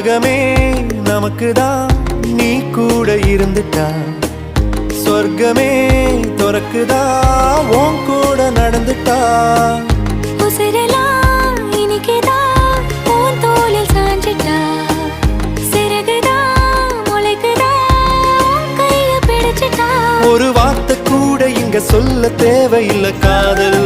உலகமே நமக்குதான் நீ கூட இருந்துட்டா சொர்க்கமே துறக்குதா உன் கூட நடந்துட்டா உசிரெல்லாம் இனிக்குதான் உன் தோளில் சாஞ்சிட்டா சிறகுதான் முளைக்குதா கைய பிடிச்சிட்டா ஒரு வார்த்தை கூட இங்க சொல்ல தேவையில்லை காதல்